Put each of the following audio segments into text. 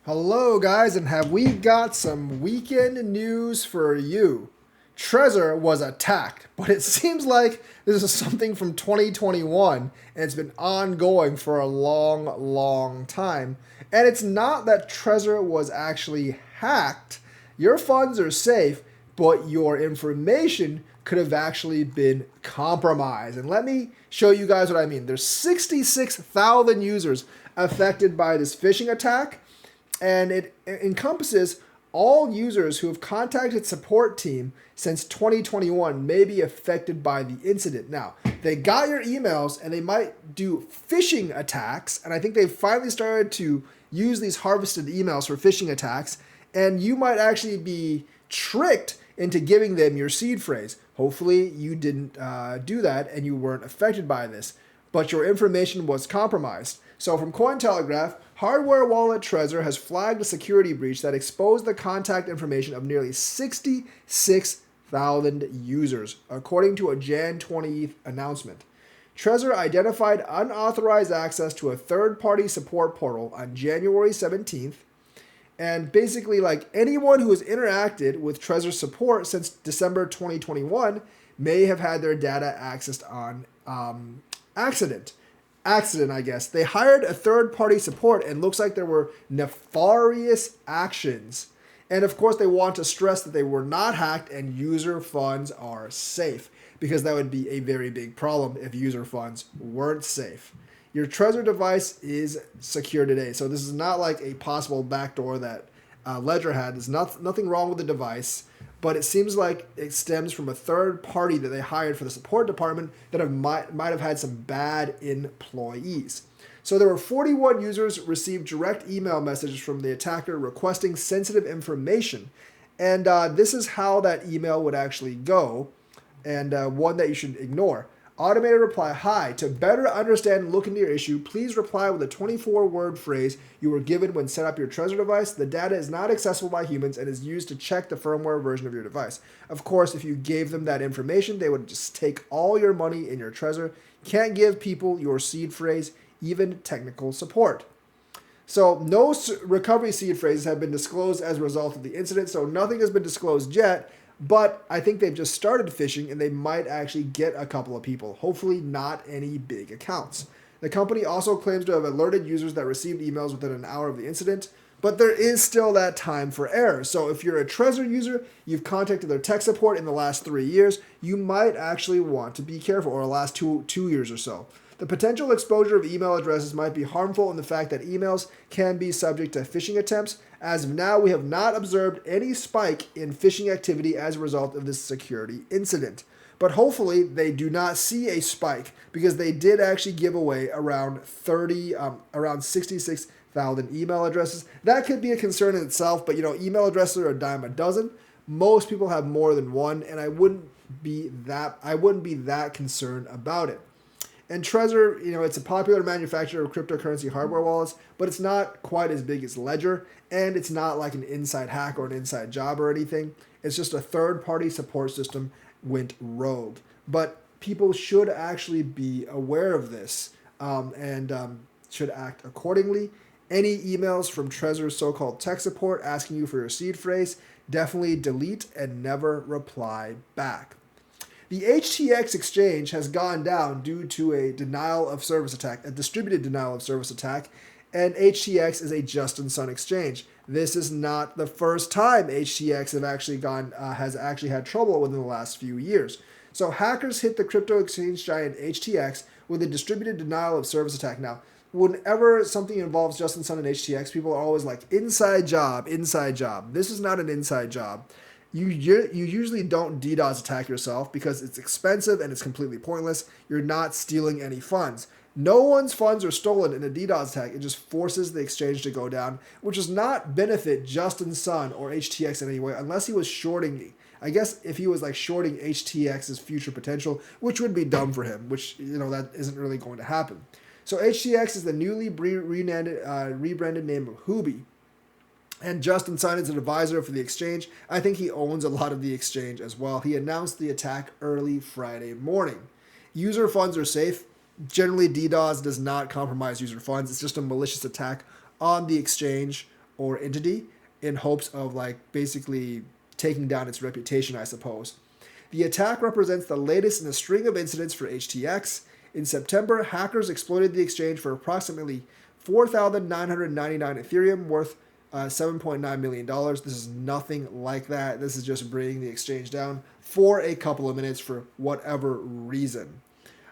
Hello, guys, and have we got some weekend news for you? Trezor was attacked, but it seems like this is something from 2021 and it's been ongoing for a long, long time. And it's not that Trezor was actually hacked. Your funds are safe, but your information could have actually been compromised. And let me show you guys what I mean. There's 66,000 users affected by this phishing attack, and it encompasses all users who have contacted support team since 2021 may be affected by the incident. Now, they got your emails and they might do phishing attacks, and I think they've finally started to use these harvested emails for phishing attacks, and you might actually be tricked into giving them your seed phrase. Hopefully you didn't do that and you weren't affected by this, but your information was compromised. So from Cointelegraph, hardware wallet Trezor has flagged a security breach that exposed the contact information of nearly 66,000 users, according to a Jan 20th announcement. Trezor identified unauthorized access to a third-party support portal on January 17th, and basically, like, anyone who has interacted with Trezor support since December 2021 may have had their data accessed on accident, I guess. They hired a third-party support and looks like there were nefarious actions. And of course, they want to stress that they were not hacked and user funds are safe, because that would be a very big problem if user funds weren't safe. Your Trezor device is secure today. So this is not like a possible backdoor that Ledger had. There's nothing wrong with the device, but it seems like it stems from a third party that they hired for the support department that might have had some bad employees. So there were 41 users received direct email messages from the attacker requesting sensitive information. And this is how that email would actually go, and one that you should ignore. Automated reply: hi, to better understand and look into your issue, please reply with a 24-word phrase you were given when set up your Trezor device. The data is not accessible by humans and is used to check the firmware version of your device. Of course, if you gave them that information, they would just take all your money in your Trezor. Can't give people your seed phrase, even technical support. So no recovery seed phrases have been disclosed as a result of the incident, so nothing has been disclosed yet. But I think they've just started phishing and they might actually get a couple of people. Hopefully not any big accounts. The company also claims to have alerted users that received emails within an hour of the incident, but there is still that time for error. So if you're a Trezor user, you've contacted their tech support in the last 3 years, you might actually want to be careful, or the last two years or so. The potential exposure of email addresses might be harmful in the fact that emails can be subject to phishing attempts. As of now, we have not observed any spike in phishing activity as a result of this security incident. But hopefully they do not see a spike, because they did actually give away around 66,000 email addresses. That could be a concern in itself, but email addresses are a dime a dozen. Most people have more than one, and I wouldn't be that concerned about it. And Trezor, it's a popular manufacturer of cryptocurrency hardware wallets, but it's not quite as big as Ledger, and it's not like an inside hack or an inside job or anything. It's just a third-party support system went rogue. But people should actually be aware of this and should act accordingly. Any emails from Trezor's so-called tech support asking you for your seed phrase, definitely delete and never reply back. The HTX exchange has gone down due to a denial of service attack, a distributed denial of service attack, and HTX is a just-in-son exchange. This is not the first time HTX has actually had trouble within the last few years. So hackers hit the crypto exchange giant HTX with a distributed denial of service attack. Now, whenever something involves just-in-son and HTX, people are always like, inside job, inside job. This is not an inside job. You usually don't DDoS attack yourself because it's expensive and it's completely pointless. You're not stealing any funds. No one's funds are stolen in a DDoS attack. It just forces the exchange to go down, which does not benefit Justin Sun or HTX in any way, unless he was shorting. I guess if he was like shorting HTX's future potential, which would be dumb for him, which that isn't really going to happen. So HTX is the newly rebranded name of Huobi. And Justin Sun is an advisor for the exchange. I think he owns a lot of the exchange as well. He announced the attack early Friday morning. User funds are safe. Generally, DDoS does not compromise user funds. It's just a malicious attack on the exchange or entity in hopes of like basically taking down its reputation, I suppose. The attack represents the latest in a string of incidents for HTX. In September, hackers exploited the exchange for approximately 4,999 Ethereum, worth $7.9 million. This is nothing like that. This is just bringing the exchange down for a couple of minutes for whatever reason.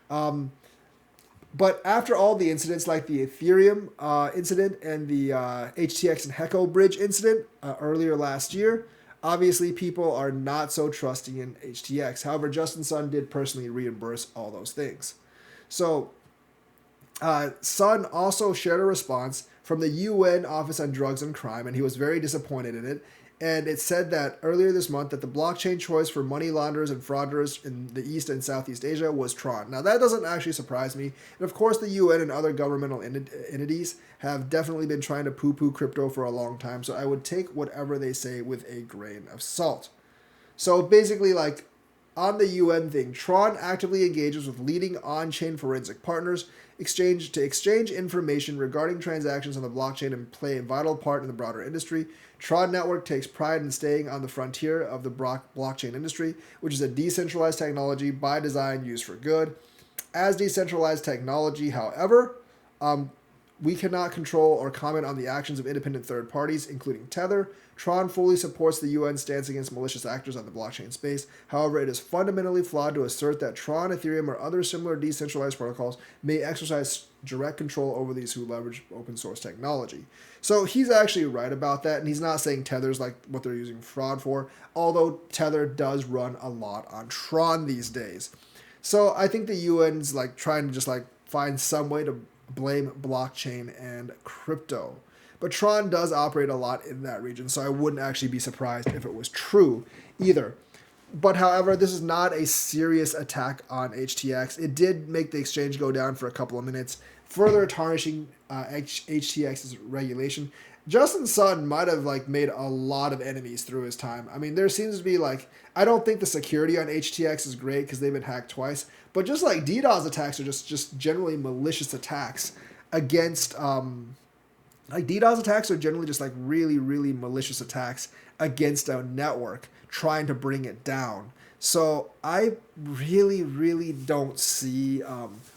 But after all the incidents like the Ethereum incident and the HTX and Heco bridge incident earlier last year, obviously people are not so trusting in HTX. However, Justin Sun did personally reimburse all those things. So Sun also shared a response from the UN Office on Drugs and Crime, and he was very disappointed in it. And it said that earlier this month that the blockchain choice for money launderers and fraudsters in the East and Southeast Asia was Tron. Now, that doesn't actually surprise me. And of course, the UN and other governmental entities have definitely been trying to poo-poo crypto for a long time. So I would take whatever they say with a grain of salt. So basically, like on the UN thing, Tron actively engages with leading on-chain forensic partners to exchange information regarding transactions on the blockchain and play a vital part in the broader industry. Tron Network takes pride in staying on the frontier of the blockchain industry, which is a decentralized technology by design used for good. As decentralized technology, however, we cannot control or comment on the actions of independent third parties, including Tether. Tron fully supports the UN's stance against malicious actors on the blockchain space. However, it is fundamentally flawed to assert that Tron, Ethereum, or other similar decentralized protocols may exercise direct control over these who leverage open source technology. So he's actually right about that, and he's not saying Tether's like what they're using fraud for, although Tether does run a lot on Tron these days. So I think the UN's like trying to just like find some way to blame blockchain and crypto. But Tron does operate a lot in that region, so I wouldn't actually be surprised if it was true either. But however, this is not a serious attack on HTX. It did make the exchange go down for a couple of minutes, further tarnishing HTX's regulation. Justin Sun might have like made a lot of enemies through his time. I mean, there seems to be like, I don't think the security on HTX is great because they've been hacked twice, but just like DDoS attacks are just generally malicious attacks against like DDoS attacks are generally just like really, really malicious attacks against a network trying to bring it down. So I really, really don't see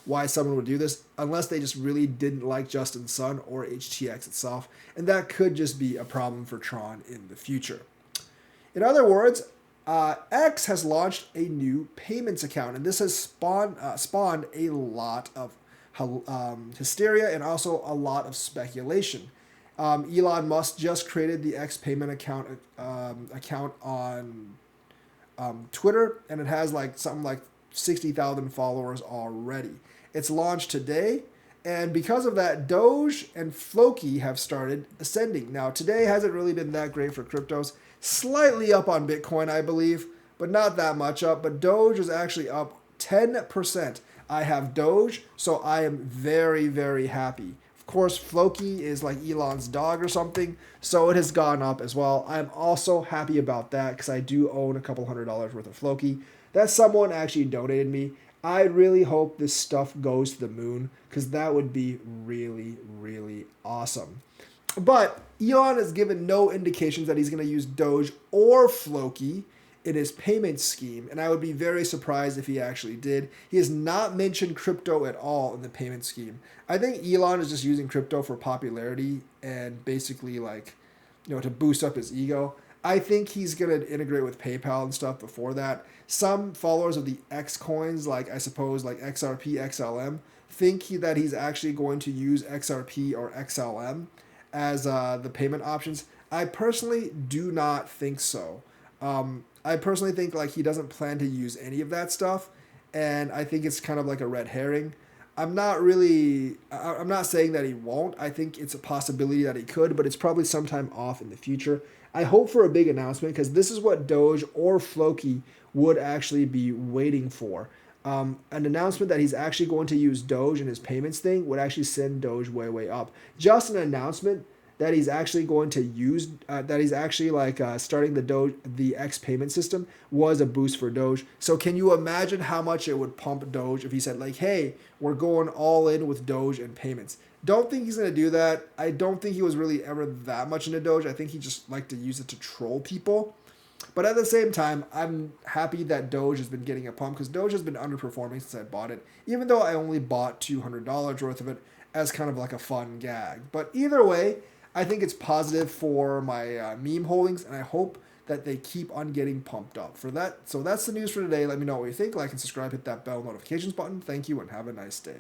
why someone would do this unless they just really didn't like Justin Sun or HTX itself. And that could just be a problem for Tron in the future. In other words, X has launched a new payments account, and this has spawned a lot of hysteria and also a lot of speculation. Elon Musk just created the X payment account on Twitter, and it has like something like 60,000 followers already. It's launched today, and because of that, Doge and Floki have started ascending. Now, today hasn't really been that great for cryptos. Slightly up on Bitcoin, I believe, but not that much up. But Doge is actually up 10%. I have Doge, so I am very, very happy. Of course, Floki is like Elon's dog or something, so it has gone up as well. I'm also happy about that because I do own a couple $100 worth of Floki that someone actually donated me. I really hope this stuff goes to the moon because that would be really, really awesome. But Elon has given no indications that he's going to use Doge or Floki in his payment scheme, and I would be very surprised if he actually did. He has not mentioned crypto at all in the payment scheme. I think Elon is just using crypto for popularity and basically like, to boost up his ego. I think he's going to integrate with PayPal and stuff before that. Some followers of the X coins, like I suppose like XRP, XLM, think that he's actually going to use XRP or XLM as the payment options. I personally do not think so. I personally think like he doesn't plan to use any of that stuff, and I think it's kind of like a red herring. I'm not saying that he won't. I think it's a possibility that he could, but it's probably sometime off in the future. I hope for a big announcement because this is what Doge or Floki would actually be waiting for. An announcement that he's actually going to use Doge in his payments thing would actually send Doge way, way up. Just an announcement that he's actually going to use, that he's actually like starting the X payment system was a boost for Doge. So can you imagine how much it would pump Doge if he said like, hey, we're going all in with Doge and payments? Don't think he's going to do that. I don't think he was really ever that much into Doge. I think he just liked to use it to troll people. But at the same time, I'm happy that Doge has been getting a pump because Doge has been underperforming since I bought it, even though I only bought $200 worth of it as kind of like a fun gag. But either way, I think it's positive for my meme holdings, and I hope that they keep on getting pumped up for that. So that's the news for today. Let me know what you think. Like and subscribe, hit that bell notifications button. Thank you, and have a nice day.